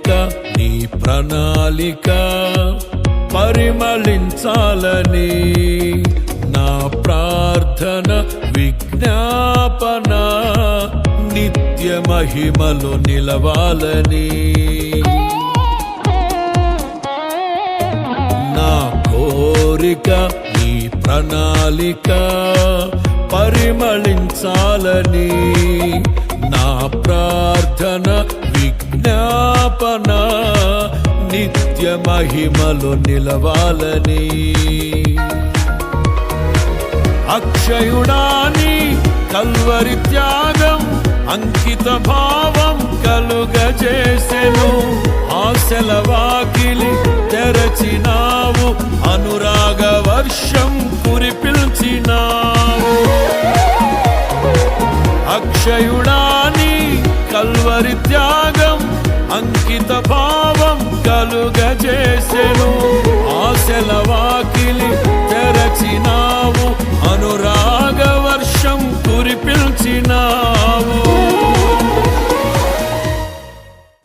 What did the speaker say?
కోరిక నీ ప్రణాళిక పరిమళించాలని నా ప్రార్థన విజ్ఞాపన నిత్య మహిమలో నిలవాలని నా కోరిక నీ ప్రణాళిక పరిమళించాలని నా ప్రార్థన విజ్ఞాపన నిత్య మహిమలో నిలవాలని అక్షయుడాని కల్వరి త్యాగం అంకిత భావం కలుగజేసెను ఆశల వాకిలి తెరచినావు అనురాగ వర్షం కురిపిల్చినావు అక్షయుడాని కల్వరి త్యాగం అంకిత భావం కలుగజేసెను ఆశల వాకిలి తెరచినావు అనురాగ వర్షం కురిపిల్చినావు